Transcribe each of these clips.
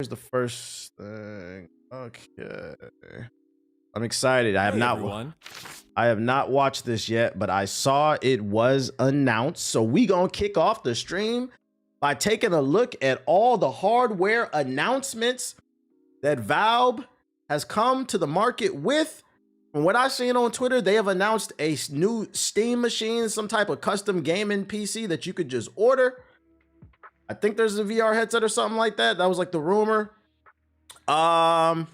Here's the first thing. Okay. I'm excited. I have not watched this yet, but I saw it was announced. So we gonna kick off the stream by taking a look at all the hardware announcements that Valve has come to the market with. From what I've seen on Twitter, they have announced a new Steam machine, some type of custom gaming PC that you could just order. I think there's a VR headset or something like that. That was like the rumor. Oh,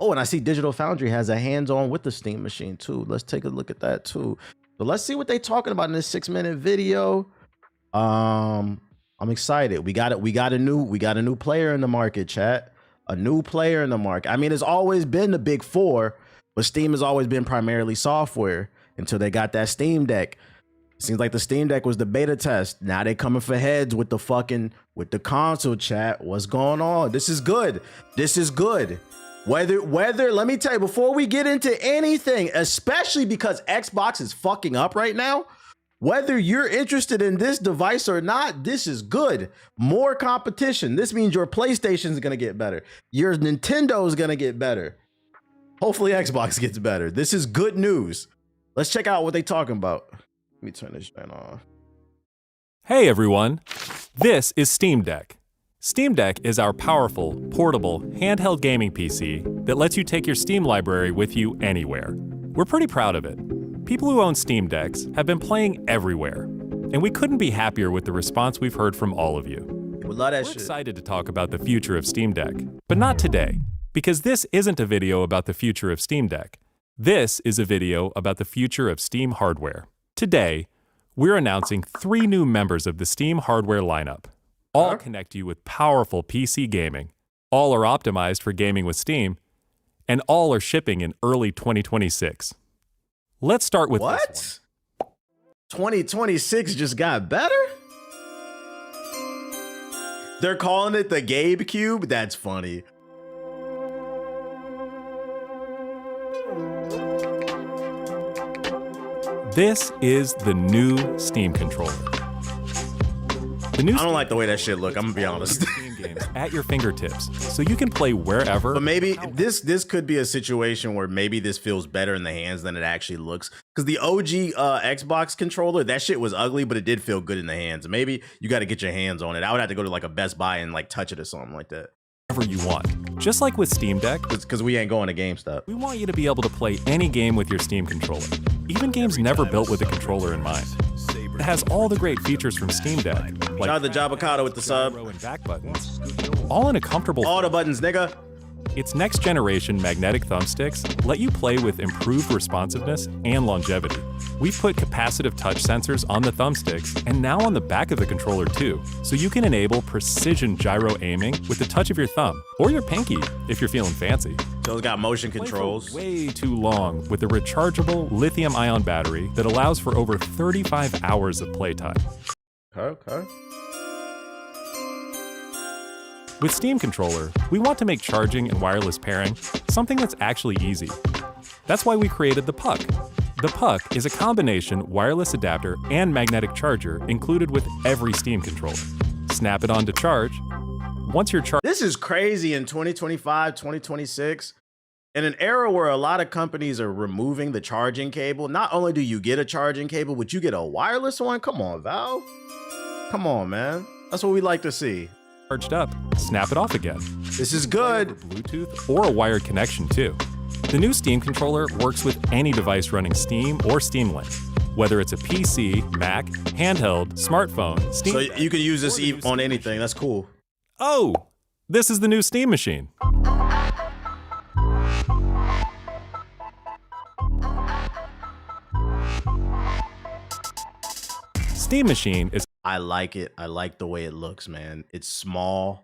and I see Digital Foundry has a hands-on with the Steam machine too. Let's take a look at that too. So let's see what they're talking about in this 6-minute video. I'm excited. We got a new player in the market, chat. A new player in the market. I mean, it's always been the big four, but Steam has always been primarily software until they got that Steam Deck. Seems like the Steam Deck was the beta test. Now they coming for heads with the console, chat. What's going on? This is good. This is good. Whether let me tell you, before we get into anything, especially because Xbox is fucking up right now, whether you're interested in this device or not, this is good. More competition. This means your PlayStation is going to get better. Your Nintendo is going to get better. Hopefully Xbox gets better. This is good news. Let's check out what they're talking about. Let me turn this thing off. Hey everyone, this is Steam Deck. Steam Deck is our powerful, portable, handheld gaming PC that lets you take your Steam library with you anywhere. We're pretty proud of it. People who own Steam Decks have been playing everywhere, and we couldn't be happier with the response we've heard from all of you. We love that We're shit. excited to talk about the future of Steam Deck, but not today, because this isn't a video about the future of Steam Deck. This is a video about the future of Steam hardware. Today, we're announcing 3 new members of the Steam hardware lineup. All connect you with powerful PC gaming, all are optimized for gaming with Steam, and all are shipping in early 2026. Let's start with this one. 2026 just got better? They're calling it the Gabe Cube? That's funny. This is the new Steam controller. I don't like the way that shit look, I'm gonna be honest. Steam games at your fingertips, so you can play wherever. But maybe this could be a situation where maybe this feels better in the hands than it actually looks. Because the OG Xbox controller, that shit was ugly, but it did feel good in the hands. Maybe you got to get your hands on it. I would have to go to like a Best Buy and like touch it or something like that. Whatever you want. Just like with Steam Deck, because we ain't going to GameStop. We want you to be able to play any game with your Steam controller, even games never built with a controller in mind. It has all the great features from Steam Deck, like shout out to Jabacado with the sub. and back buttons, all in a comfortable. All the buttons, nigga. Its next generation magnetic thumbsticks let you play with improved responsiveness and longevity. We've put capacitive touch sensors on the thumbsticks and now on the back of the controller too, so you can enable precision gyro aiming with the touch of your thumb or your pinky if you're feeling fancy. So it's got motion controls. Play for way too long with a rechargeable lithium-ion battery that allows for over 35 hours of playtime. Okay. With Steam Controller, we want to make charging and wireless pairing something that's actually easy. That's why we created the Puck. The Puck is a combination wireless adapter and magnetic charger included with every Steam controller. Snap it on to charge. Once you're charged. This is crazy in 2025, 2026. In an era where a lot of companies are removing the charging cable, not only do you get a charging cable, but you get a wireless one? Come on, Valve. Come on, man. That's what we like to see. Charged up, snap it off again. This is good. Bluetooth or a wired connection too. The new Steam controller works with any device running Steam or Steam Link, whether it's a PC, Mac, handheld, smartphone, Steam. So you can use this on anything. That's cool. Oh, this is the new Steam machine. Steam machine is. I like it. I like the way it looks, man. It's small,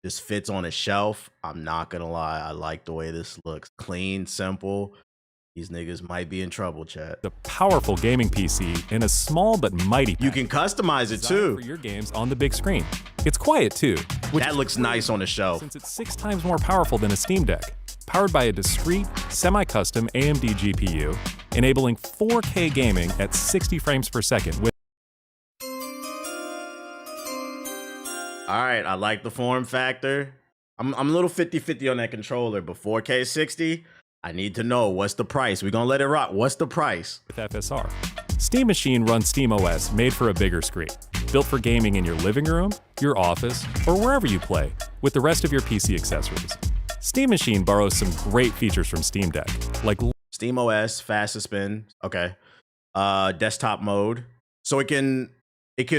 just fits on a shelf. I'm not gonna lie. I like the way this looks. Clean, simple. These niggas might be in trouble, chat. The powerful gaming PC in a small but mighty pack. You can customize it too. For your games on the big screen. It's quiet too. That looks nice on the shelf. Since it's 6 times more powerful than a Steam Deck. Powered by a discrete, semi-custom AMD GPU, enabling 4K gaming at 60 frames per second with All right, I like the form factor. I'm a little 50-50 on that controller, but 4K 60, I need to know what's the price. We're gonna let it rock. What's the price? With FSR. Steam Machine runs SteamOS made for a bigger screen, built for gaming in your living room, your office, or wherever you play, with the rest of your PC accessories. Steam Machine borrows some great features from Steam Deck, like SteamOS, fast suspend, okay. Desktop mode. So it can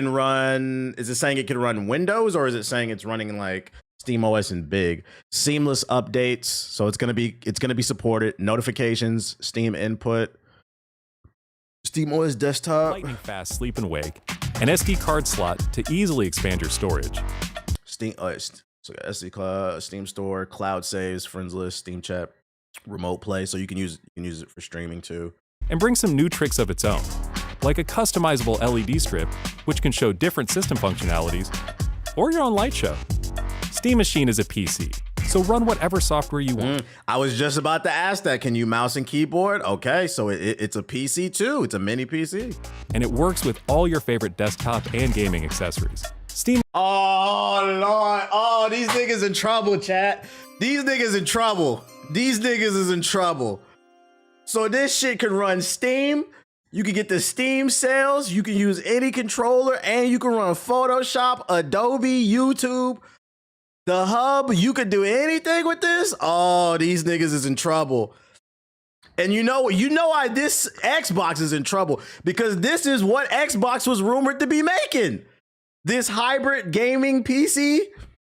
run, is it saying it can run Windows, or is it saying it's running like SteamOS and big? Seamless updates, so it's gonna be supported. Notifications, Steam input, SteamOS desktop. lightning fast sleep and wake, an SD card slot to easily expand your storage. Steam, so SD cloud, Steam Store, cloud saves, friends list, Steam chat, remote play, so you can use it for streaming too. And bring some new tricks of its own, like a customizable LED strip, which can show different system functionalities, or your own light show. Steam Machine is a PC, so run whatever software you want. I was just about to ask that. Can you mouse and keyboard? Okay, so it's a PC too. It's a mini PC. And it works with all your favorite desktop and gaming accessories. Steam. Oh, Lord. Oh, these niggas in trouble, chat. These niggas in trouble. These niggas is in trouble. So this shit can run Steam. You can get the Steam sales. You can use any controller, and you can run Photoshop, Adobe, YouTube, the hub. You could do anything with this. Oh, these niggas is in trouble. And you know why this Xbox is in trouble? Because this is what Xbox was rumored to be making. This hybrid gaming PC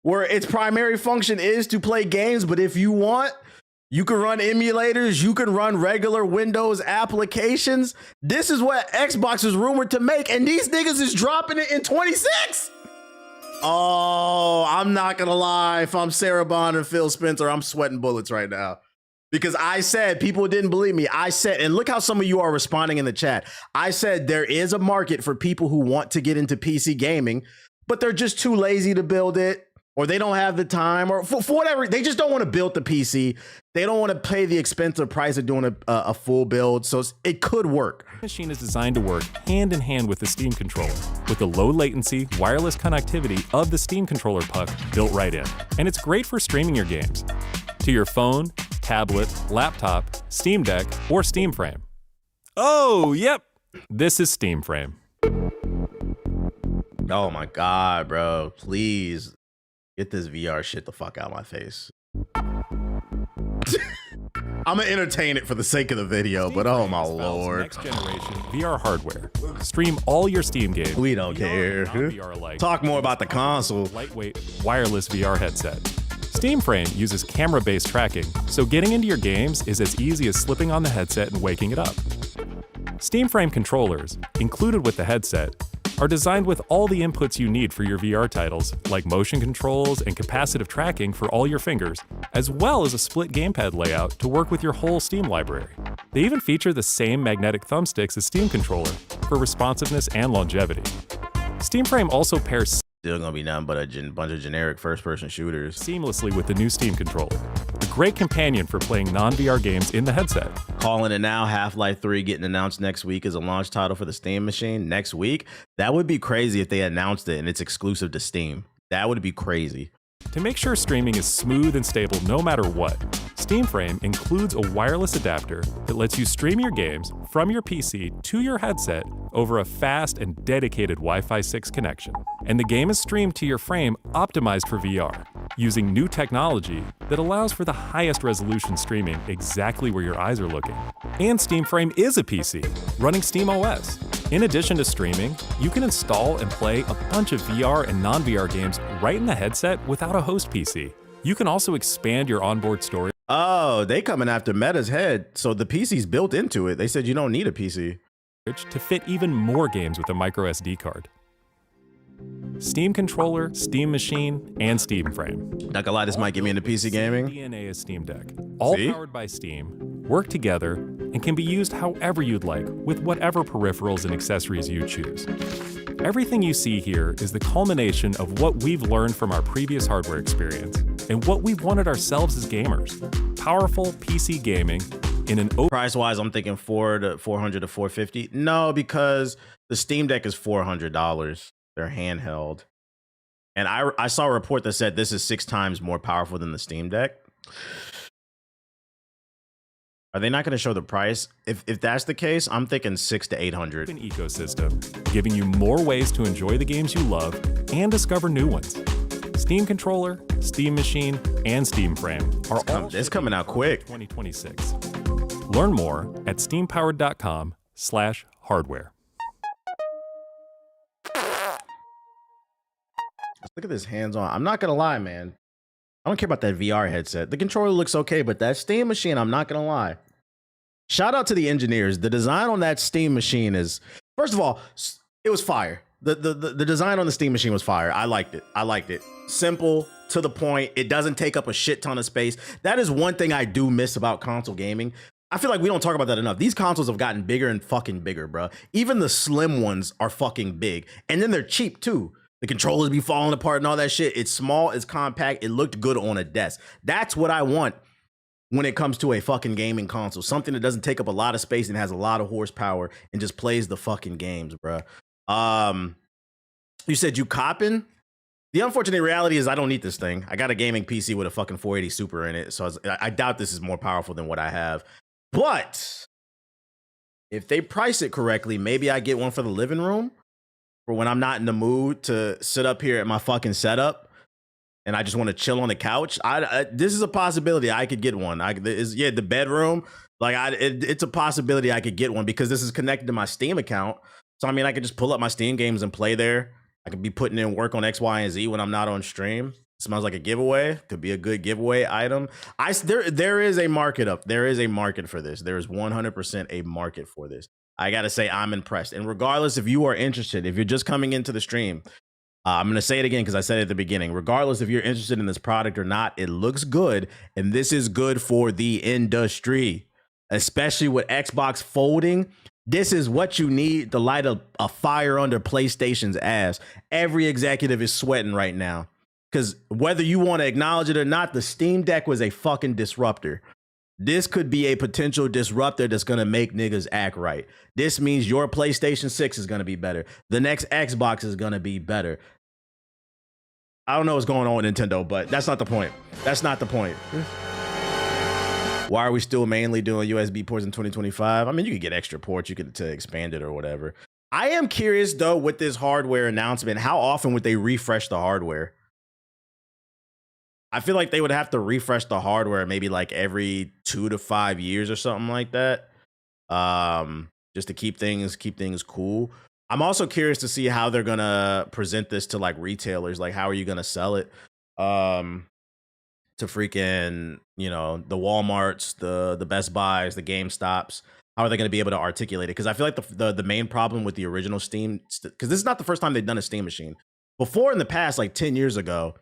where its primary function is to play games, but if you want, you can run emulators, you can run regular Windows applications. This is what Xbox is rumored to make, and these niggas is dropping it in 26. Oh, I'm not gonna lie. If I'm Sarah Bond and Phil Spencer, I'm sweating bullets right now. Because I said, people didn't believe me. I said, and look how some of you are responding in the chat. I said there is a market for people who want to get into PC gaming, but they're just too lazy to build it, or they don't have the time, or for whatever. They just don't want to build the PC. They don't want to pay the expensive price of doing a full build. So it could work. The machine is designed to work hand in hand with the Steam controller, with the low latency, wireless connectivity of the Steam controller puck built right in. And it's great for streaming your games to your phone, tablet, laptop, Steam Deck, or Steam Frame. Oh, yep, this is Steam Frame. Oh my God, bro. Please get this VR shit the fuck out of my face. I'm gonna entertain it for the sake of the video, but oh my Lord. Next generation VR hardware. Stream all your Steam games. We don't care. Talk more about the console. Lightweight, wireless VR headset. Steam Frame uses camera-based tracking, so getting into your games is as easy as slipping on the headset and waking it up. Steam Frame controllers, included with the headset, are designed with all the inputs you need for your VR titles, like motion controls and capacitive tracking for all your fingers, as well as a split gamepad layout to work with your whole Steam library. They even feature the same magnetic thumbsticks as Steam controller for responsiveness and longevity. Steam Frame also pairs Still gonna be nothing but a bunch of generic first-person shooters. Seamlessly with the new Steam controller. A great companion for playing non-VR games in the headset. Calling it now, Half-Life 3 getting announced next week as a launch title for the Steam machine next week. That would be crazy if they announced it and it's exclusive to Steam. That would be crazy. To make sure streaming is smooth and stable no matter what, Steam Frame includes a wireless adapter that lets you stream your games from your PC to your headset over a fast and dedicated Wi-Fi 6 connection. And the game is streamed to your frame optimized for VR, using new technology that allows for the highest resolution streaming exactly where your eyes are looking. And Steam Frame is a PC, running SteamOS. In addition to streaming, you can install and play a bunch of VR and non-VR games right in the headset without a host PC. You can also expand your onboard storage. Oh, they coming after Meta's head, so the PC's built into it. They said you don't need a PC. To fit even more games with a micro SD card. Steam controller, Steam machine, and Steam Frame. Not gonna lie, this might get me into PC gaming. DNA is Steam Deck. All powered by Steam, work together, and can be used however you'd like with whatever peripherals and accessories you choose. Everything you see here is the culmination of what we've learned from our previous hardware experience and what we've wanted ourselves as gamers. Powerful PC gaming in an price-wise, I'm thinking $400 to $450. No, because the Steam Deck is $400. They're handheld. And I saw a report that said this is 6 times more powerful than the Steam Deck. Are they not going to show the price? If that's the case, I'm thinking 600 to 800. An ecosystem, giving you more ways to enjoy the games you love and discover new ones. Steam Controller, Steam Machine, and Steam Frame are it's coming out quick. 2026. Learn more at steampowered.com/hardware. Look at this hands-on. I'm not gonna lie, man. I don't care about that VR headset. The controller looks okay, but that Steam machine, I'm not gonna lie. Shout out to the engineers. The design on that Steam machine is, first of all, it was fire. The design on the Steam machine was fire. I liked it. Simple, to the point. It doesn't take up a shit ton of space. That is one thing I do miss about console gaming. I feel like we don't talk about that enough. These consoles have gotten bigger and fucking bigger, bro. Even the slim ones are fucking big. And then they're cheap too. The controllers be falling apart and all that shit. It's small, it's compact, it looked good on a desk. That's what I want when it comes to a fucking gaming console. Something that doesn't take up a lot of space and has a lot of horsepower and just plays the fucking games, bro. You said you copping? The unfortunate reality is I don't need this thing. I got a gaming PC with a fucking 480 Super in it, so I doubt this is more powerful than what I have. But if they price it correctly, maybe I get one for the living room for when I'm not in the mood to sit up here at my fucking setup and I just want to chill on the couch. This is a possibility I could get one. The bedroom, like it's a possibility I could get one because this is connected to my Steam account. So I mean, I could just pull up my Steam games and play there. I could be putting in work on X, Y, and Z when I'm not on stream. Smells like a giveaway. Could be a good giveaway item. There is a market up. There is a market for this. There is 100% a market for this. I gotta say, I'm impressed. And regardless if you are interested, if you're just coming into the stream, I'm gonna say it again because I said it at the beginning. Regardless if you're interested in this product or not, it looks good, and this is good for the industry, especially with Xbox folding. This is what you need to light a fire under PlayStation's ass. Every executive is sweating right now because whether you want to acknowledge it or not, the Steam Deck was a fucking disruptor. This could be a potential disruptor that's going to make niggas act right. This means your PlayStation 6 is going to be better. The next Xbox is going to be better. I don't know what's going on with Nintendo, but that's not the point. That's not the point. Why are we still mainly doing USB ports in 2025? I mean, you could get extra ports, you could to expand it or whatever. I am curious though, with this hardware announcement, how often would they refresh the hardware? I feel like they would have to refresh the hardware maybe like every 2 to 5 years or something like that. Just to keep things cool. I'm also curious to see how they're gonna present this to like retailers. Like, how are you gonna sell it? To freaking, the Walmarts, the Best Buys, the GameStops. How are they going to be able to articulate it? Because I feel like the main problem with the original Steam, because this is not the first time they've done a Steam machine. Before, in the past, like 10 years ago,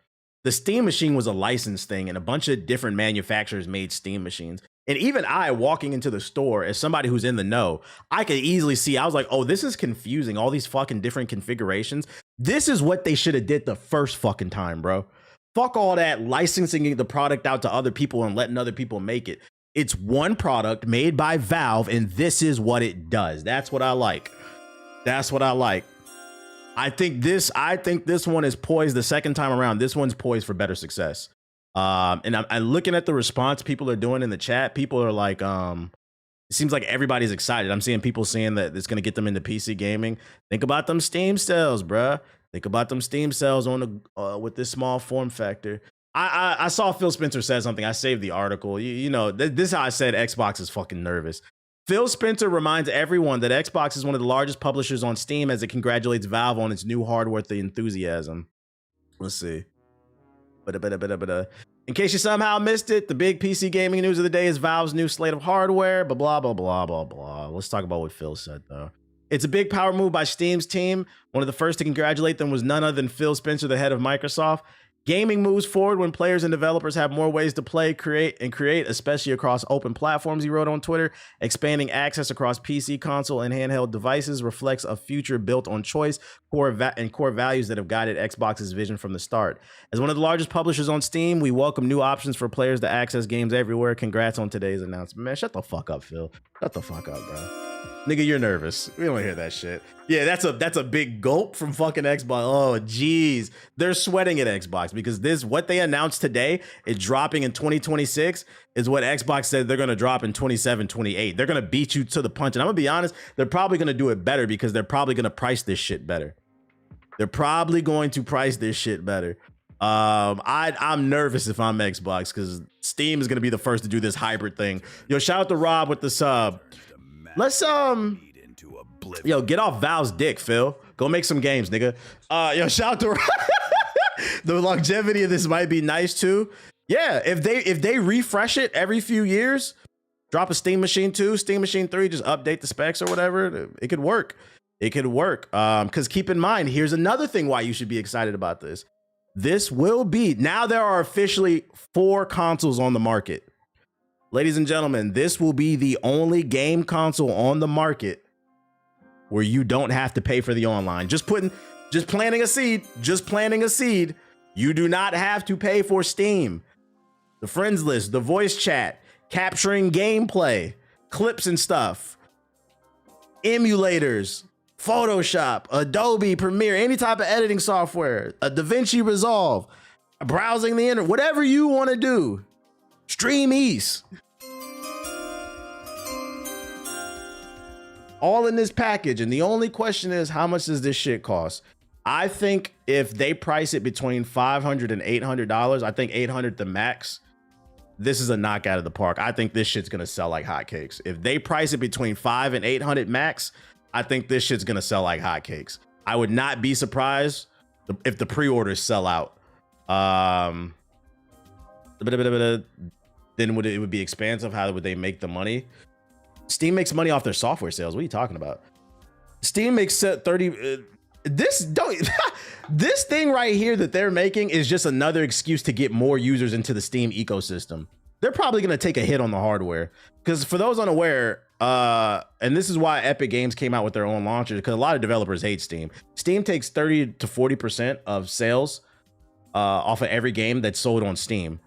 the Steam machine was a licensed thing, and a bunch of different manufacturers made Steam machines. And even I, walking into the store, as somebody who's in the know, I could easily see, I was like, oh, this is confusing. All these fucking different configurations. This is what they should have did the first fucking time, bro. Fuck all that licensing the product out to other people and letting other people make it. It's one product made by Valve, and this is what it does. That's what I like. That's what I like. I think this one is poised the second time around. This one's poised for better success. And I'm looking at the response people are doing in the chat. People are like, it seems like everybody's excited. I'm seeing people saying that it's going to get them into PC gaming. Think about them Steam sales, bruh. Think about them Steam sales on the with this small form factor. I saw Phil Spencer said something. I saved the article. This is how I said Xbox is fucking nervous. Phil Spencer reminds everyone that Xbox is one of the largest publishers on Steam as it congratulates Valve on its new hardware with the enthusiasm. Let's see. In case you somehow missed it, the big PC gaming news of the day is Valve's new slate of hardware, blah, blah, blah, blah, blah. Let's talk about what Phil said, though. It's a big power move by Steam's team. One of the first to congratulate them was none other than Phil Spencer, the head of Microsoft. Gaming moves forward when players and developers have more ways to play, create, especially across open platforms, he wrote on Twitter. Expanding access across PC, console, and handheld devices reflects a future built on choice, core values that have guided Xbox's vision from the start. As one of the largest publishers on Steam, we welcome new options for players to access games everywhere. Congrats on today's announcement. Man, shut the fuck up, Phil. Shut the fuck up, bro. Nigga, you're nervous. We don't hear that shit. Yeah, that's a big gulp from fucking Xbox. Oh, geez. They're sweating at Xbox because what they announced today, it dropping in 2026, is what Xbox said they're going to drop in 27, 28. They're going to beat you to the punch. And I'm going to be honest, they're probably going to do it better because they're probably going to price this shit better. They're probably going to price this shit better. I'm nervous if I'm Xbox because Steam is going to be the first to do this hybrid thing. Yo, shout out to Rob with the sub. Let's yo, get off Valve's dick, Phil. Go make some games, nigga. Yo, shout out to the longevity of this might be nice too. Yeah, if they refresh it every few years, drop a Steam Machine 2, Steam Machine 3, just update the specs or whatever, it could work. It could work. Because keep in mind, here's another thing why you should be excited about this. This will be, now there are officially 4 consoles on the market. Ladies and gentlemen, this will be the only game console on the market where you don't have to pay for the online. Just planting a seed. You do not have to pay for Steam, the friends list, the voice chat, capturing gameplay, clips and stuff, emulators, Photoshop, Adobe Premiere, any type of editing software, a DaVinci Resolve, browsing the internet, whatever you want to do. Stream East. All in this package. And the only question is, how much does this shit cost? I think if they price it between $500 and $800, I think $800 the max, this is a knockout of the park. I think this shit's gonna sell like hotcakes. If they price it between $500 and $800 max, I think this shit's gonna sell like hotcakes. I would not be surprised if the pre-orders sell out. Then it would be expansive. How would they make the money? Steam makes money off their software sales. What are you talking about? Steam makes 30. This thing right here that they're making is just another excuse to get more users into the Steam ecosystem. They're probably gonna take a hit on the hardware because for those unaware, and this is why Epic Games came out with their own launcher, because a lot of developers hate Steam. Steam takes 30 to 40% of sales off of every game that's sold on Steam.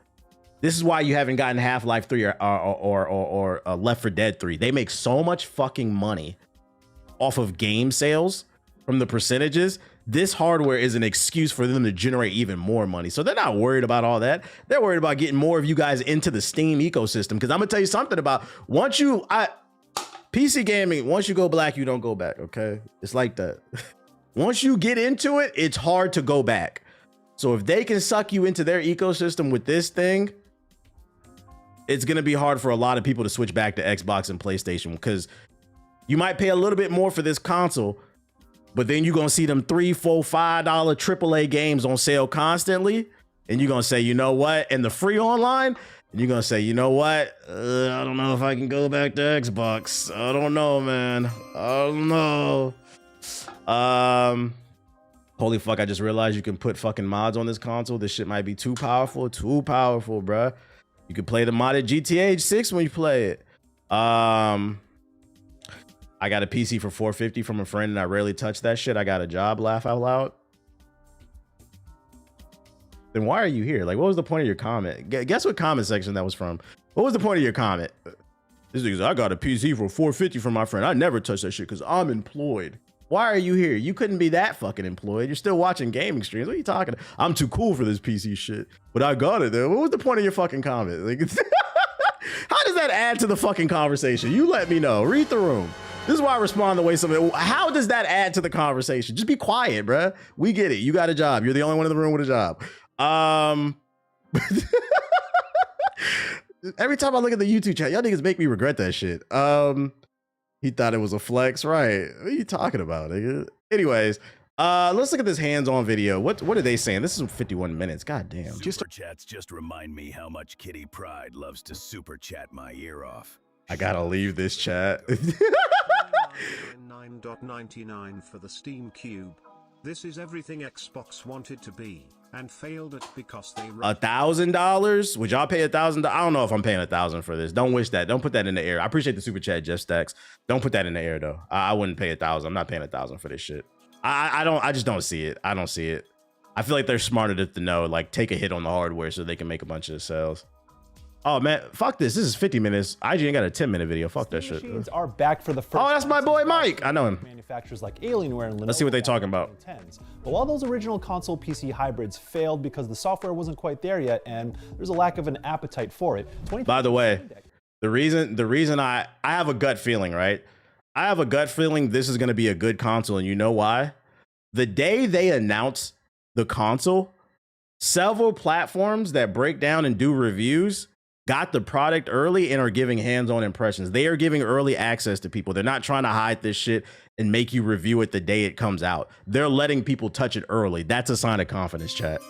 This is why you haven't gotten Half-Life 3 or Left 4 Dead 3. They make so much fucking money off of game sales from the percentages. This hardware is an excuse for them to generate even more money. So they're not worried about all that. They're worried about getting more of you guys into the Steam ecosystem. Because I'm gonna tell you something about PC gaming, once you go black, you don't go back, okay? It's like that. Once you get into it, it's hard to go back. So if they can suck you into their ecosystem with this thing, it's going to be hard for a lot of people to switch back to Xbox and PlayStation because you might pay a little bit more for this console, but then you're going to see them $3, $4, $5 AAA games on sale constantly. And you're going to say, you know what? And the free online, and you're going to say, you know what? I don't know if I can go back to Xbox. I don't know, man. I don't know. Holy fuck, I just realized you can put fucking mods on this console. This shit might be too powerful, bruh. You can play the modded GTA 6 when you play it. I got a PC for $450 from a friend and I rarely touch that shit. I got a job, laugh out loud. Then why are you here? Like, what was the point of your comment? Guess what comment section that was from? What was the point of your comment? This is, I got a PC for $450 from my friend. I never touch that shit because I'm employed. Why are you here? You couldn't be that fucking employed. You're still watching gaming streams. What are you talking about? I'm too cool for this PC shit, but I got it there. What was the point of your fucking comment? Like, how does that add to the fucking conversation? You let me know. Read the room. This is why I respond the way something. How does that add to the conversation? Just be quiet, bruh. We get it. You got a job. You're the only one in the room with a job. Every time I look at the YouTube chat, y'all niggas make me regret that shit. He thought it was a flex, right? What are you talking about, nigga? Anyways, let's look at this hands-on video. What are they saying? This is 51 minutes. God damn. Super chats just remind me how much Kitty Pride loves to super chat my ear off. I gotta leave this chat. 9.99 for the Steam Cube. This is everything Xbox wanted to be and failed at because they $1,000. Would y'all pay $1,000? I don't know if I'm paying $1,000 for this. Don't wish that. Don't put that in the air. I appreciate the super chat, Jeff Stacks. Don't put that in the air though. I wouldn't pay $1,000. I'm not paying $1,000 for this shit. I just don't see it. I don't see it. I feel like they're smart enough to know, like, take a hit on the hardware so they can make a bunch of sales. Oh man, fuck this. This is 50 minutes. IGN got a 10-minute video. Fuck that shit. Machines are back for the first. Oh, that's my time boy since Mike. I know him. Manufacturers like Alienware and Lenovo. Let's see what they talking about. But while those original console PC hybrids failed because the software wasn't quite there yet, and there's a lack of an appetite for it. By the way, the reason I have a gut feeling, right? I have a gut feeling this is going to be a good console, and you know why? The day they announce the console, several platforms that break down and do reviews got the product early and are giving hands-on impressions. They are giving early access to people. They're not trying to hide this shit and make you review it the day it comes out. They're letting people touch it early. That's a sign of confidence, chat.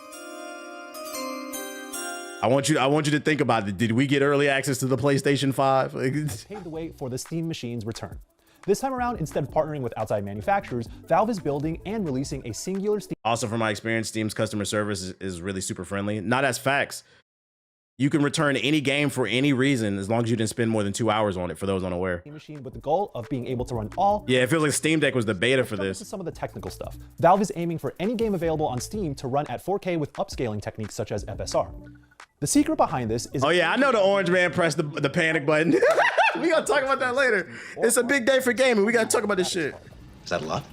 I want you to think about it. Did we get early access to the PlayStation 5? Paved the way for the Steam Machine's return. This time around, instead of partnering with outside manufacturers, Valve is building and releasing a singular Steam. Also, from my experience, Steam's customer service is really super friendly. Not as facts. You can return any game for any reason as long as you didn't spend more than 2 hours on it, for those unaware. Machine with the goal of being able to run all. Yeah, it feels like Steam Deck was the beta for this. Some of the technical stuff. Valve is aiming for any game available on Steam to run at 4K with upscaling techniques such as FSR. The secret behind this is. Oh yeah, I know the orange man pressed the panic button. We gotta talk about that later. It's a big day for gaming. We gotta talk about this shit. Is that a lot?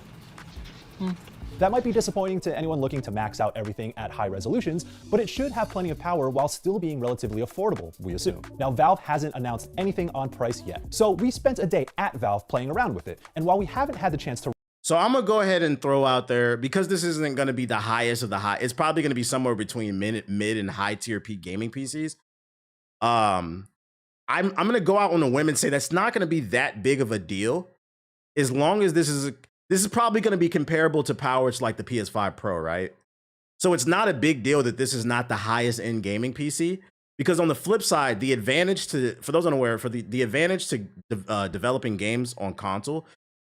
That might be disappointing to anyone looking to max out everything at high resolutions, but it should have plenty of power while still being relatively affordable, we assume. Now, Valve hasn't announced anything on price yet, so we spent a day at Valve playing around with it, and while we haven't had the chance to. So I'm gonna go ahead and throw out there, because this isn't gonna be the highest of the high. It's probably gonna be somewhere between mid and high tier gaming PCs. I'm gonna go out on a whim and say that's not gonna be that big of a deal, as long as this is probably gonna be comparable to power to like the PS5 Pro, right? So it's not a big deal that this is not the highest end gaming PC, because on the flip side, the advantage to, for those unaware, for the advantage to developing games on console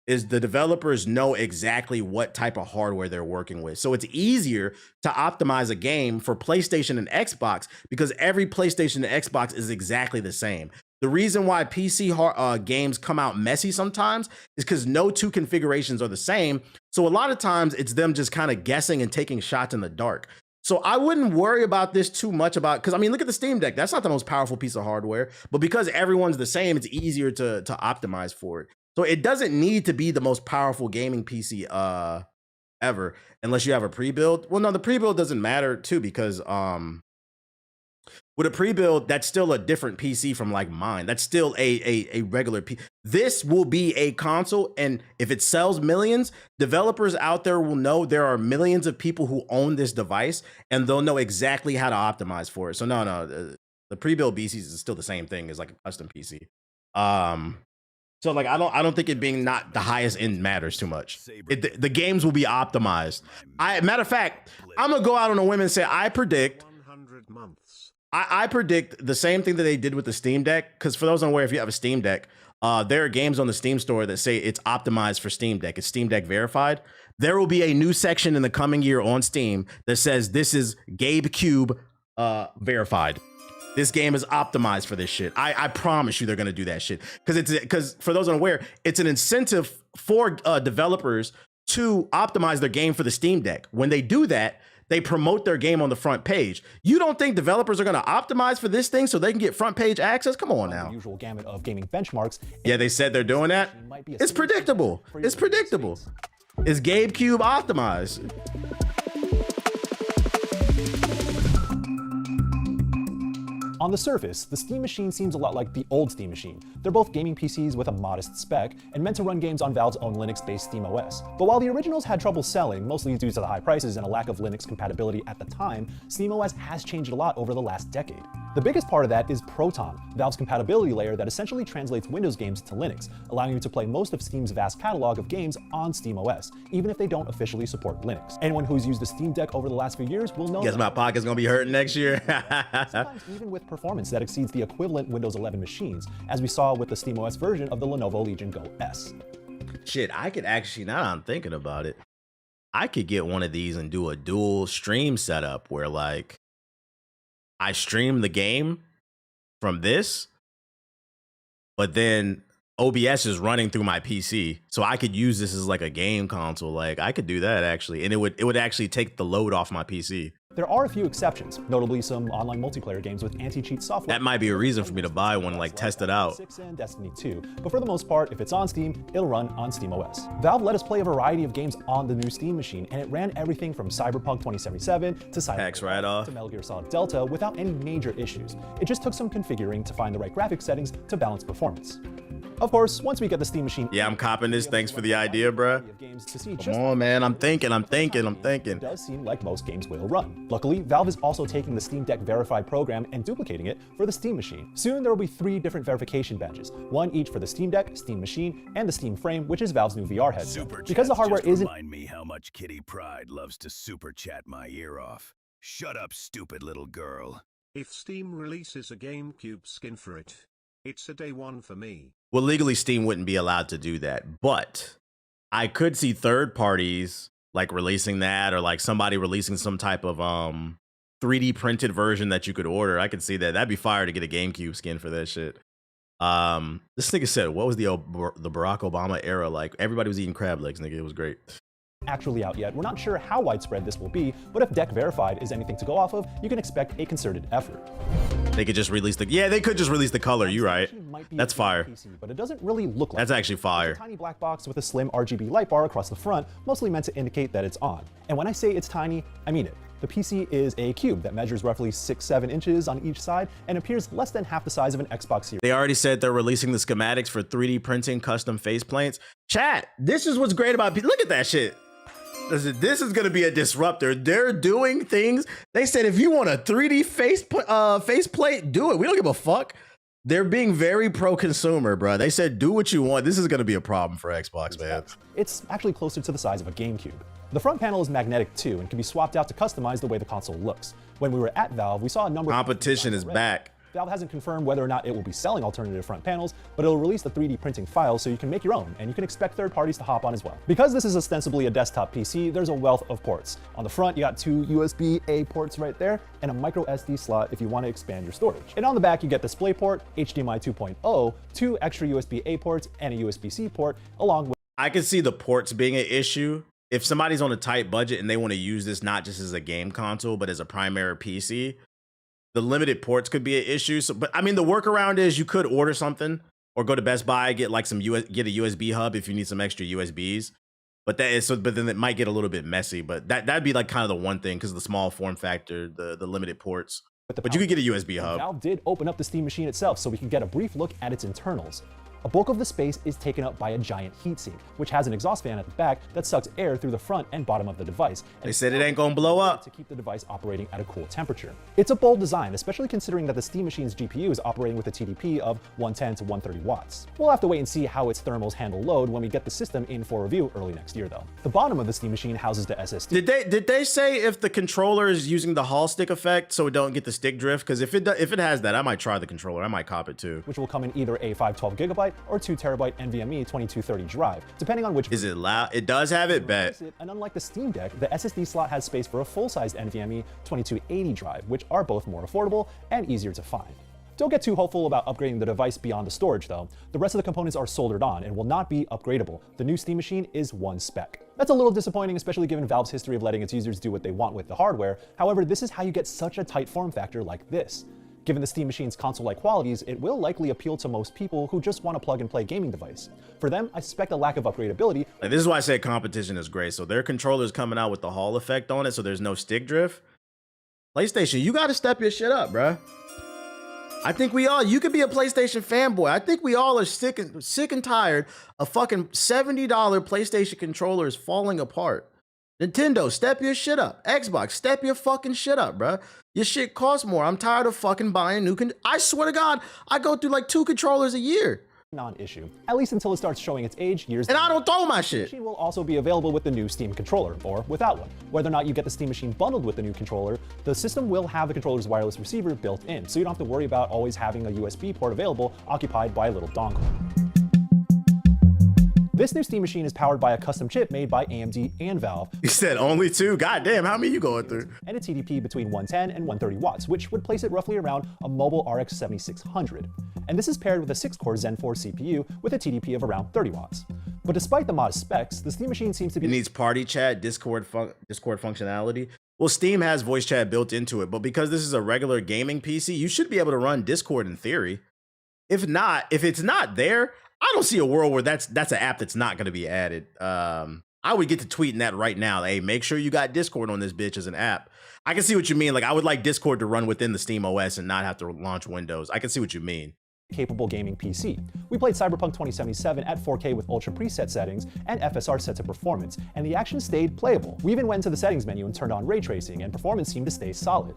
is the developers know exactly what type of hardware they're working with. So it's easier to optimize a game for PlayStation and Xbox because every PlayStation and Xbox is exactly the same. The reason why PC games come out messy sometimes is because no two configurations are the same. So a lot of times it's them just kind of guessing and taking shots in the dark. So I wouldn't worry about this too much because I mean, look at the Steam Deck. That's not the most powerful piece of hardware, but because everyone's the same, it's easier to optimize for it. So it doesn't need to be the most powerful gaming PC ever, unless you have a pre-build. Well, no, the pre-build doesn't matter too, because with a pre-build, that's still a different PC from like mine. That's still a regular PC. This will be a console, and if it sells millions, developers out there will know there are millions of people who own this device, and they'll know exactly how to optimize for it. So no, the pre-build PCs is still the same thing as like a custom PC. So like I don't think it being not the highest end matters too much. The games will be optimized. Matter of fact, I'm gonna go out on a whim and say I predict 100 months. I predict the same thing that they did with the Steam Deck. Because for those unaware, if you have a Steam Deck, there are games on the Steam store that say it's optimized for Steam Deck. It's Steam Deck verified. There will be a new section in the coming year on Steam that says this is GabeCube verified. This game is optimized for this shit. I promise you they're gonna do that shit. Because for those unaware, it's an incentive for developers to optimize their game for the Steam Deck. When they do that, they promote their game on the front page. You don't think developers are gonna optimize for this thing so they can get front page access? Come on now. The usual gamut of gaming benchmarks. Yeah, they said they're doing that. It's predictable. It's predictable. Is GabeCube optimized? On the surface, the Steam Machine seems a lot like the old Steam Machine. They're both gaming PCs with a modest spec, and meant to run games on Valve's own Linux-based SteamOS. But while the originals had trouble selling, mostly due to the high prices and a lack of Linux compatibility at the time, SteamOS has changed a lot over the last decade. The biggest part of that is Proton, Valve's compatibility layer that essentially translates Windows games to Linux, allowing you to play most of Steam's vast catalog of games on SteamOS, even if they don't officially support Linux. Anyone who's used the Steam Deck over the last few years will know. Guess my pocket's gonna be hurting next year. Sometimes even with performance that exceeds the equivalent Windows 11 machines, as we saw with the SteamOS version of the Lenovo Legion Go S. Shit, I could actually, now that I'm thinking about it, I could get one of these and do a dual stream setup where like I stream the game from this, but then OBS is running through my PC. So I could use this as like a game console. Like I could do that actually. And it would actually take the load off my PC. There are a few exceptions, notably some online multiplayer games with anti-cheat software. That might be a reason for me to buy one, like test it out. 6 and Destiny 2, but for the most part, if it's on Steam, it'll run on SteamOS. Valve let us play a variety of games on the new Steam machine, and it ran everything from Cyberpunk 2077 to Silent Hill right off to Metal Gear Solid Delta without any major issues. It just took some configuring to find the right graphics settings to balance performance. Of course, once we get the Steam machine, yeah, I'm copping this. Thanks for the idea, bruh. Come on, man. I'm thinking. It does seem like most games will run. Luckily, Valve is also taking the Steam Deck Verified program and duplicating it for the Steam machine. Soon, there will be 3 different verification badges, one each for the Steam Deck, Steam Machine, and the Steam Frame, which is Valve's new VR headset. Because the hardware isn't... Remind me how much Kitty Pryde loves to super chat my ear off. Shut up, stupid little girl. If Steam releases a GameCube skin for it, it's a day one for me. Well, legally, Steam wouldn't be allowed to do that, but I could see third parties like releasing that, or like somebody releasing some type of 3D printed version that you could order. I could see that. That'd be fire to get a GameCube skin for that shit. This nigga said, what was the Barack Obama era like? Everybody was eating crab legs, nigga. It was great. Actually out yet. We're not sure how widespread this will be, but if Deck Verified is anything to go off of, you can expect a concerted effort. They could just release the... Yeah, they could just release the color. You're right. That's fire. PC, but it doesn't really look like That's actually fire. It's a tiny black box with a slim RGB light bar across the front, mostly meant to indicate that it's on. And when I say it's tiny, I mean it. The PC is a cube that measures roughly 6-7 inches on each side and appears less than half the size of an Xbox Series. They already said they're releasing the schematics for 3D printing custom faceplates. Chat, this is what's great about... Look at that shit. This is going to be a disruptor. They're doing things. They said, if you want a 3D faceplate, do it. We don't give a fuck. They're being very pro-consumer, bro. They said, do what you want. This is going to be a problem for Xbox, man. It's actually closer to the size of a GameCube. The front panel is magnetic too and can be swapped out to customize the way the console looks. When we were at Valve, we saw a number of... Competition is back. Valve hasn't confirmed whether or not it will be selling alternative front panels, but it'll release the 3D printing file so you can make your own, and you can expect third parties to hop on as well. Because this is ostensibly a desktop PC, there's a wealth of ports. On the front, you got 2 USB-A ports right there, and a micro SD slot if you want to expand your storage. And on the back, you get DisplayPort, HDMI 2.0, 2 extra USB-A ports, and a USB-C port, along with... I can see the ports being an issue. If somebody's on a tight budget and they want to use this not just as a game console, but as a primary PC, the limited ports could be an issue. So, but I mean, the workaround is you could order something or go to Best Buy, get like get a USB hub if you need some extra USBs. But that is but then it might get a little bit messy. But that'd be like kind of the one thing because of the small form factor, the limited ports. But you could get a USB hub. Valve did open up the Steam machine itself so we can get a brief look at its internals. A bulk of the space is taken up by a giant heatsink, which has an exhaust fan at the back that sucks air through the front and bottom of the device. They said it ain't gonna blow up. To keep the device operating at a cool temperature. It's a bold design, especially considering that the Steam machine's GPU is operating with a TDP of 110 to 130 watts. We'll have to wait and see how its thermals handle load when we get the system in for review early next year though. The bottom of the Steam machine houses the SSD. Did they say if the controller is using the Hall stick effect so it don't get the stick drift? Because if it has that, I might try the controller. I might cop it too. Which will come in either a 512GB or 2TB NVMe 2230 drive, depending on which... Is it loud? It does have it, bet. And unlike the Steam Deck, the SSD slot has space for a full-sized NVMe 2280 drive, which are both more affordable and easier to find. Don't get too hopeful about upgrading the device beyond the storage though. The rest of the components are soldered on and will not be upgradable. The new Steam machine is one spec. That's a little disappointing, especially given Valve's history of letting its users do what they want with the hardware. However, this is how you get such a tight form factor like this. Given the Steam machine's console-like qualities, it will likely appeal to most people who just want a plug-and-play gaming device. For them, I suspect a lack of upgradability. Like, this is why I said competition is great. So their controller's coming out with the Hall effect on it, so there's no stick drift. PlayStation, you got to step your shit up, bruh. I think you could be a PlayStation fanboy. I think we all are sick and tired of fucking $70 PlayStation controllers falling apart. Nintendo, step your shit up. Xbox, step your fucking shit up, bruh. Your shit costs more. I'm tired of fucking buying new I swear to God, I go through like 2 controllers a year. Non-issue, at least until it starts showing its age years. And I don't throw my shit. The machine will also be available with the new Steam controller, or without one. Whether or not you get the Steam machine bundled with the new controller, the system will have the controller's wireless receiver built in, so you don't have to worry about always having a USB port available occupied by a little dongle. This new Steam machine is powered by a custom chip made by AMD and Valve. You said only 2? God damn, how many you going through? And a TDP between 110 and 130 watts, which would place it roughly around a mobile RX 7600. And this is paired with a 6-core Zen 4 CPU with a TDP of around 30 watts. But despite the modest specs, the Steam machine seems to be... It needs party chat, Discord functionality. Well, Steam has voice chat built into it, but because this is a regular gaming PC, you should be able to run Discord in theory. If it's not there, I don't see a world where that's an app that's not going to be added. I would get to tweeting that right now. Hey, make sure you got Discord on this bitch as an app. I can see what you mean. Like, I would like Discord to run within the Steam OS and not have to launch Windows. I can see what you mean. Capable gaming PC. We played Cyberpunk 2077 at 4K with ultra preset settings and FSR set to performance, and the action stayed playable. We even went to the settings menu and turned on ray tracing, and performance seemed to stay solid.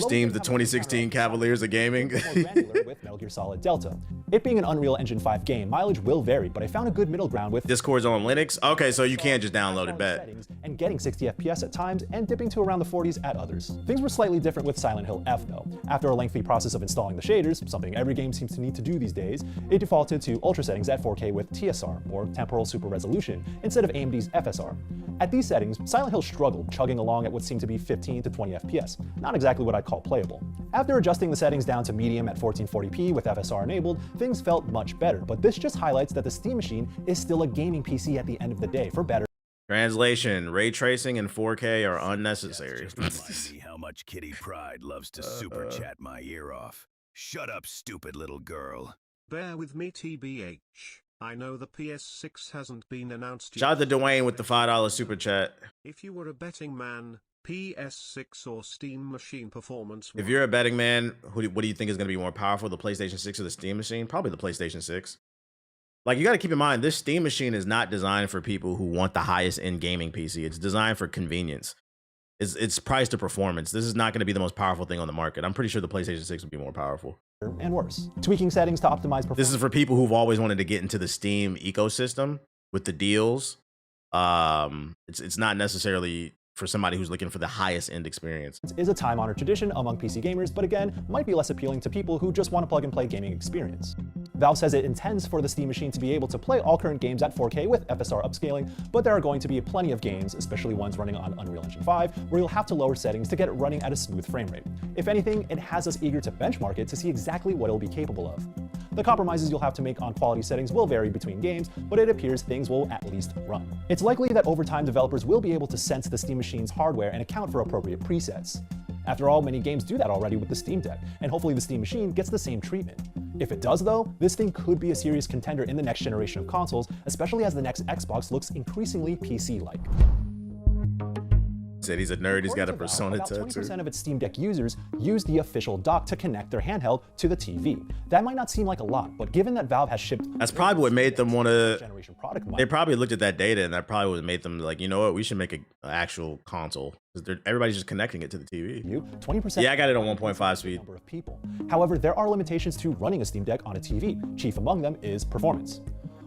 Steam's the 2016 Cavaliers of gaming. With Metal Gear Solid Delta. It being an Unreal Engine 5 game, mileage will vary, but I found a good middle ground with Discord's on Linux. Okay, so you can't just download it, bet. And getting 60 FPS at times and dipping to around the 40s at others. Things were slightly different with Silent Hill F though. After a lengthy process of installing the shaders, something every game seems to need to do these days, it defaulted to ultra settings at 4K with TSR, or temporal super resolution, instead of AMD's FSR. At these settings, Silent Hill struggled, chugging along at what seemed to be 15 to 20 FPS, not exactly what I'd call playable. After adjusting the settings down to medium at 1440p with FSR enabled, things felt much better, but this just highlights that the Steam Machine is still a gaming PC at the end of the day, for better. Translation: ray tracing and 4K are unnecessary. Just remind me how much Kitty Pryde loves to super chat my ear off. Shut up, stupid little girl. Bear with me, TBH. I know the PS6 hasn't been announced yet. Shout out to Dwayne with the $5 super chat. If you were a betting man, PS6 or Steam Machine performance. If you're a betting man, what do you think is going to be more powerful, the PlayStation 6 or the Steam Machine? Probably the PlayStation 6. Like, you got to keep in mind, this Steam Machine is not designed for people who want the highest end gaming PC. It's designed for convenience. It's priced to performance. This is not going to be the most powerful thing on the market. I'm pretty sure the PlayStation 6 would be more powerful. And worse. Tweaking settings to optimize performance. This is for people who've always wanted to get into the Steam ecosystem with the deals. It's not necessarily for somebody who's looking for the highest end experience. It is a time-honored tradition among PC gamers, but again, might be less appealing to people who just want a plug-and-play gaming experience. Valve says it intends for the Steam Machine to be able to play all current games at 4K with FSR upscaling, but there are going to be plenty of games, especially ones running on Unreal Engine 5, where you'll have to lower settings to get it running at a smooth frame rate. If anything, it has us eager to benchmark it to see exactly what it'll be capable of. The compromises you'll have to make on quality settings will vary between games, but it appears things will at least run. It's likely that over time developers will be able to sense the Steam Machine's hardware and account for appropriate presets. After all, many games do that already with the Steam Deck, and hopefully the Steam Machine gets the same treatment. If it does though, this thing could be a serious contender in the next generation of consoles, especially as the next Xbox looks increasingly PC-like. Said he's a nerd, he's got a Persona about tattoo. 20% of its Steam Deck users use the official dock to connect their handheld to the TV. That might not seem like a lot, but given that Valve has shipped... That's probably what made them want to... product They probably looked at that data and that probably would made them like, you know what, we should make an actual console. Because everybody's just connecting it to the TV. 20%. Yeah, I got it on 1.5 speed. Number of people. However, there are limitations to running a Steam Deck on a TV. Chief among them is performance.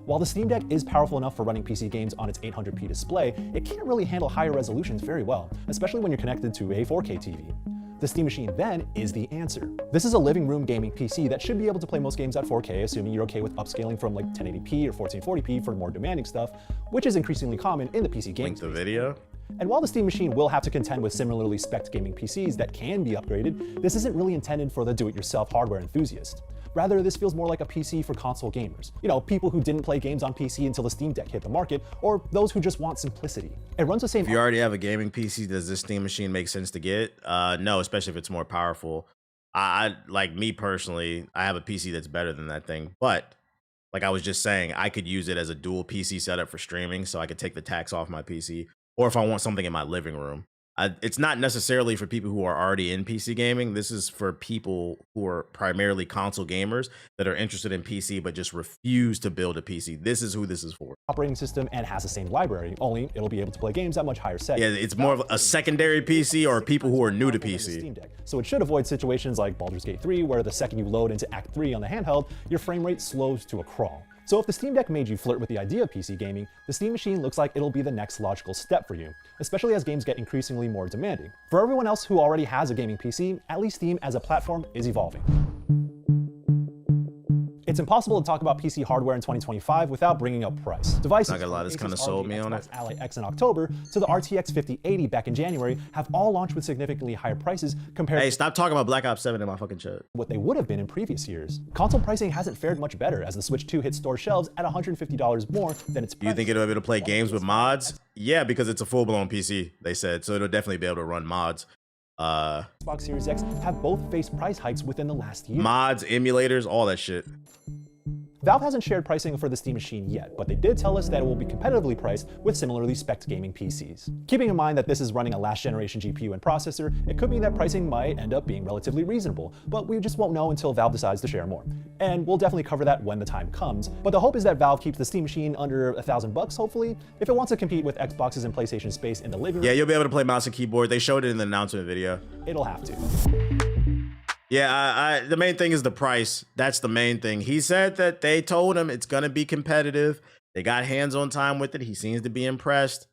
While the Steam Deck is powerful enough for running PC games on its 800p display, it can't really handle higher resolutions very well, especially when you're connected to a 4K TV. The Steam Machine then is the answer. This is a living room gaming PC that should be able to play most games at 4K, assuming you're okay with upscaling from like 1080p or 1440p for more demanding stuff, which is increasingly common in the PC gaming Link the video. And while the Steam Machine will have to contend with similarly spec'd gaming PCs that can be upgraded, this isn't really intended for the do-it-yourself hardware enthusiast. Rather, this feels more like a PC for console gamers. You know, people who didn't play games on PC until the Steam Deck hit the market, or those who just want simplicity. It runs the same... If you already have a gaming PC, does this Steam Machine make sense to get? No, especially if it's more powerful. I like me personally, I have a PC that's better than that thing, but like I was just saying, I could use it as a dual PC setup for streaming, so I could take the tax off my PC, or if I want something in my living room. It's not necessarily for people who are already in PC gaming. This is for people who are primarily console gamers that are interested in PC but just refuse to build a PC. This is who this is for. Operating system and has the same library, only it'll be able to play games at much higher settings. Yeah, it's more of a secondary PC or people who are new to PC. Steam Deck. So it should avoid situations like Baldur's Gate 3, where the second you load into Act 3 on the handheld, your frame rate slows to a crawl. So if the Steam Deck made you flirt with the idea of PC gaming, the Steam Machine looks like it'll be the next logical step for you, especially as games get increasingly more demanding. For everyone else who already has a gaming PC, at least Steam as a platform is evolving. It's impossible to talk about PC hardware in 2025 without bringing up price. Devices Not gonna lie, this kind of sold me on it. Ally X in October to the RTX 5080 back in January have all launched with significantly higher prices compared Hey, stop talking about Black Ops 7 in my fucking chat. to what they would have been in previous years. Console pricing hasn't fared much better as the Switch 2 hit store shelves at $150 more than its price. You think it'll be able to play games with mods? Yeah, because it's a full-blown PC, they said, so it'll definitely be able to run mods. Xbox Series X have both faced price hikes within the last year. Mods, emulators, all that shit. Valve hasn't shared pricing for the Steam Machine yet, but they did tell us that it will be competitively priced with similarly spec'd gaming PCs. Keeping in mind that this is running a last generation GPU and processor, it could mean that pricing might end up being relatively reasonable, but we just won't know until Valve decides to share more. And we'll definitely cover that when the time comes, but the hope is that Valve keeps the Steam Machine under $1,000, hopefully, if it wants to compete with Xbox's and PlayStation space in the living room. Yeah, you'll be able to play mouse and keyboard. They showed it in the announcement video. It'll have to. Yeah, the main thing is the price. That's the main thing. He said that they told him it's gonna be competitive. They got hands-on time with it. He seems to be impressed.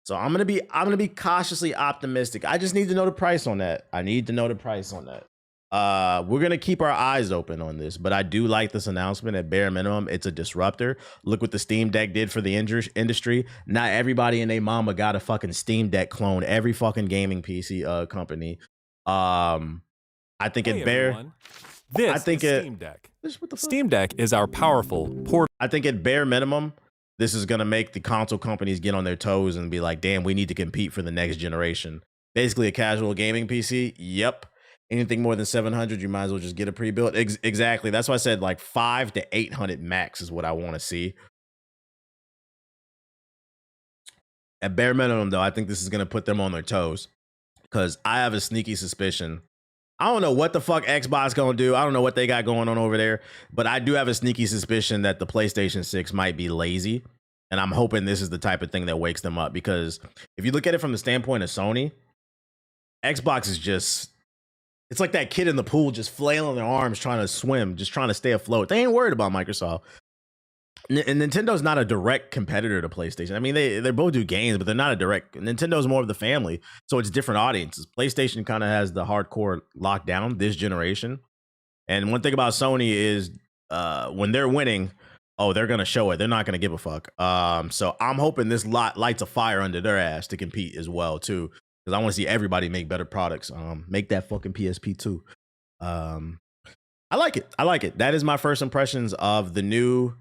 So I'm gonna be cautiously optimistic. I just need to know the price on that. I need to know the price on that. We're gonna keep our eyes open on this, but I do like this announcement. At bare minimum, it's a disruptor. Look what the Steam Deck did for the industry. Not everybody and their mama got a fucking Steam Deck clone. Every fucking gaming PC company. I think Hey it bare. everyone. This I think is it- Steam Deck. What the fuck? Steam Deck is our powerful portable. I think at bare minimum, this is gonna make the console companies get on their toes and be like, "Damn, we need to compete for the next generation." Basically, a casual gaming PC. Yep. Anything more than 700, you might as well just get a pre-built. Exactly. That's why I said like 500 to 800 max is what I want to see. At bare minimum, though, I think this is gonna put them on their toes because I have a sneaky suspicion. I don't know what the fuck Xbox gonna do. I don't know what they got going on over there, but I do have a sneaky suspicion that the PlayStation 6 might be lazy. And I'm hoping this is the type of thing that wakes them up, because if you look at it from the standpoint of Sony, Xbox is just, it's like that kid in the pool just flailing their arms trying to swim, just trying to stay afloat. They ain't worried about Microsoft. And Nintendo's not a direct competitor to PlayStation. I mean, they both do games, but they're not a direct. Nintendo's more of the family, so it's different audiences. PlayStation kind of has the hardcore lockdown this generation. And one thing about Sony is when they're winning, oh, they're gonna show it. They're not gonna give a fuck. So I'm hoping this lights a fire under their ass to compete as well too, because I want to see everybody make better products. Make that fucking PSP too. I like it. I like it. That is my first impressions of the new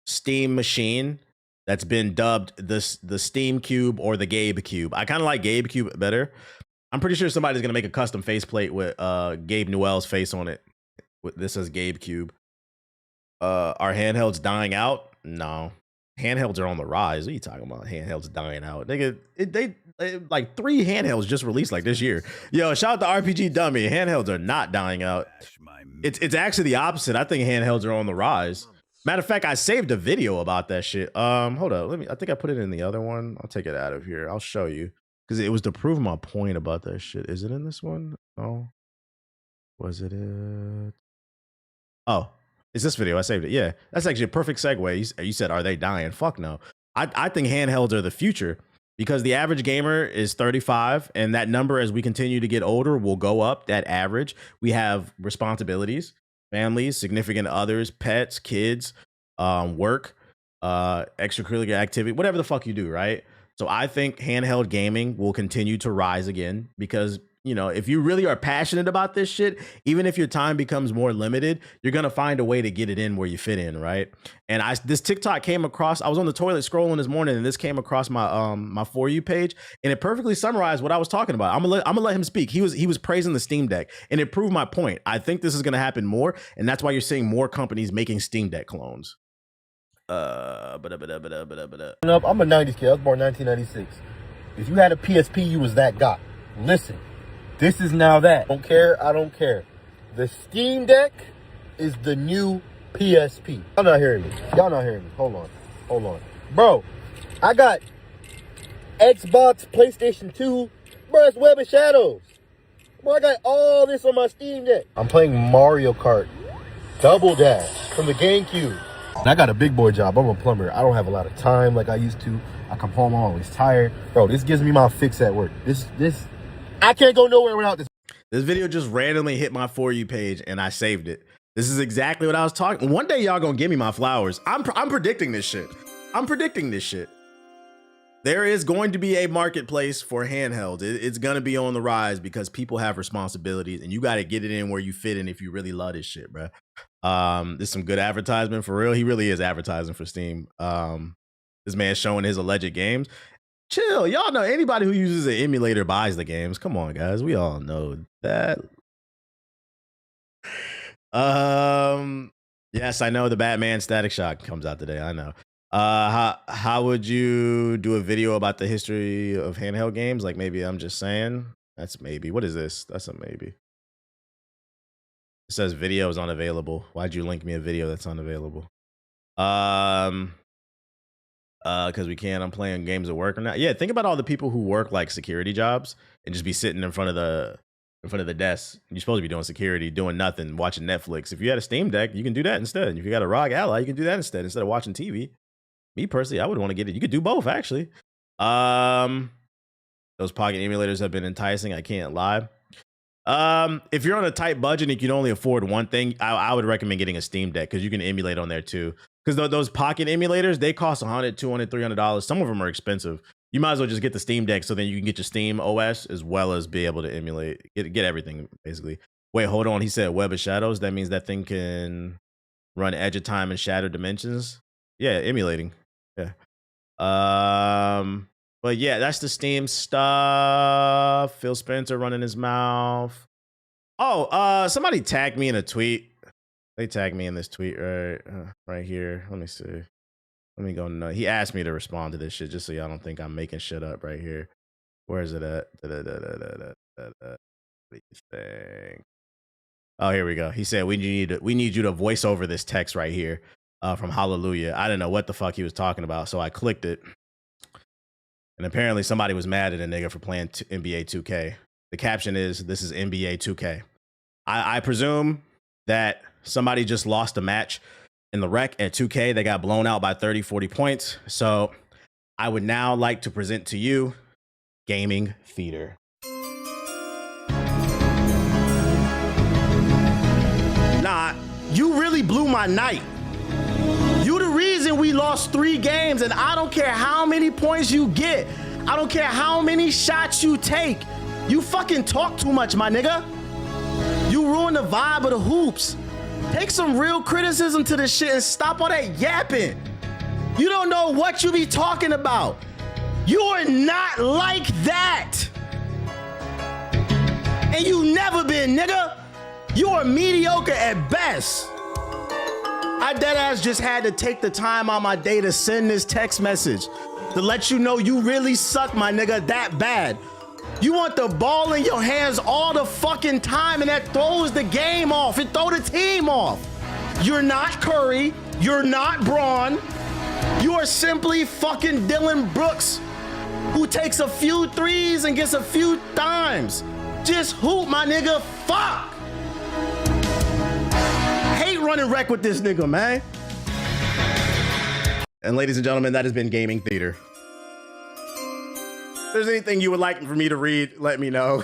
Steam machine that's been dubbed the Steam Cube or the Gabe Cube. I kind of like Gabe Cube better. I'm pretty sure somebody's gonna make a custom faceplate with Gabe Newell's face on it. This says Gabe Cube. Are handhelds dying out? No, handhelds are on the rise. What are you talking about? Handhelds dying out? They like 3 handhelds just released like this year. Yo, shout out to RPG Dummy. Handhelds are not dying out. It's actually the opposite. I think handhelds are on the rise. Matter of fact, I saved a video about that shit. Hold up. I think I put it in the other one. I'll take it out of here. I'll show you. Because it was to prove my point about that shit. Is it in this one? No. Was it? Oh, it's this video. I saved it. Yeah. That's actually a perfect segue. You said, are they dying? Fuck no. I think handhelds are the future, because the average gamer is 35, and that number, as we continue to get older, will go up. That average. We have responsibilities. Families, significant others, pets, kids, work, extracurricular activity, whatever the fuck you do, right? So I think handheld gaming will continue to rise again, because, you know, if you really are passionate about this shit, even if your time becomes more limited, you're gonna find a way to get it in where you fit in, right? And this TikTok came across. I was on the toilet scrolling this morning, and this came across my my For You page, and it perfectly summarized what I was talking about. I'm gonna let him speak. He was praising the Steam Deck, and it proved my point. I think this is gonna happen more, and that's why you're seeing more companies making Steam Deck clones. I'm a 90s kid. I was born 1996. If you had a PSP, you was that guy. Listen, this is now that. Don't care. I don't care. The Steam Deck is the new PSP. Y'all not hearing me. Y'all not hearing me. Hold on. Bro, I got Xbox, PlayStation 2. Bro, it's Web of Shadows. Bro, I got all this on my Steam Deck. I'm playing Mario Kart Double Dash from the GameCube. And I got a big boy job. I'm a plumber. I don't have a lot of time like I used to. I come home, I'm always tired. Bro, this gives me my fix at work. This I can't go nowhere without this. This video just randomly hit my For You page, and I saved it. This is exactly what I was talking. One day y'all gonna give me my flowers. I'm predicting this shit. I'm predicting this shit. There is going to be a marketplace for handhelds. It's gonna be on the rise because people have responsibilities, and you got to get it in where you fit in if you really love this shit, bro. This is some good advertisement for real. He really is advertising for Steam. This man showing his alleged games. Chill, y'all know anybody who uses an emulator buys the games. Come on, guys, we all know that. Yes, I know the Batman Static Shock comes out today. I know. How would you do a video about the history of handheld games? Like maybe I'm just saying. That's maybe. What is this? That's a maybe. It says video is unavailable. Why'd you link me a video that's unavailable? Because we can't. I'm playing games at work or not. Yeah, think about all the people who work like security jobs and just be sitting in front of the desk. You're supposed to be doing security, doing nothing, watching Netflix. If you had a Steam Deck, you can do that instead. If you got a ROG Ally, you can do that instead of watching TV. Me personally, I would want to get it. You could do both, actually. Those pocket emulators have been enticing. I can't lie. If you're on a tight budget and you can only afford one thing, I would recommend getting a Steam Deck because you can emulate on there too. Because those pocket emulators, they cost $100, $200, $300. Some of them are expensive. You might as well just get the Steam Deck so then you can get your Steam OS as well as be able to emulate, get everything basically. Wait, hold on. He said Web of Shadows. That means that thing can run Edge of Time and Shattered Dimensions. Yeah, emulating. Yeah. But yeah, that's the Steam stuff. Phil Spencer running his mouth. Oh, somebody tagged me in a tweet. They tagged me in this tweet right here. Let me see. Let me go. No, he asked me to respond to this shit just so y'all don't think I'm making shit up right here. Where is it at? What do you think? Oh, here we go. He said we need you to voice over this text right here from Hallelujah. I didn't know what the fuck he was talking about, so I clicked it. And apparently somebody was mad at a nigga for playing NBA 2K. The caption is, "This is NBA 2K." I presume that somebody just lost a match in the rec at 2K. They got blown out by 30, 40 points. So I would now like to present to you Gaming Theater. Nah, you really blew my night. You the reason we lost 3 games, and I don't care how many points you get. I don't care how many shots you take. You fucking talk too much, my nigga. You ruined the vibe of the hoops. Take some real criticism to this shit and stop all that yapping. You don't know what you be talking about. You are not like that. And you never been, nigga. You are mediocre at best. I deadass just had to take the time on my day to send this text message to let you know you really suck, my nigga, that bad. You want the ball in your hands all the fucking time, and that throws the game off. It throw the team off. You're not Curry. You're not Braun. You are simply fucking Dylan Brooks, who takes a few threes and gets a few dimes. Just hoop, my nigga. Fuck. Hate running wreck with this nigga, man. And ladies and gentlemen, that has been Gaming Theater. If there's anything you would like for me to read, let me know.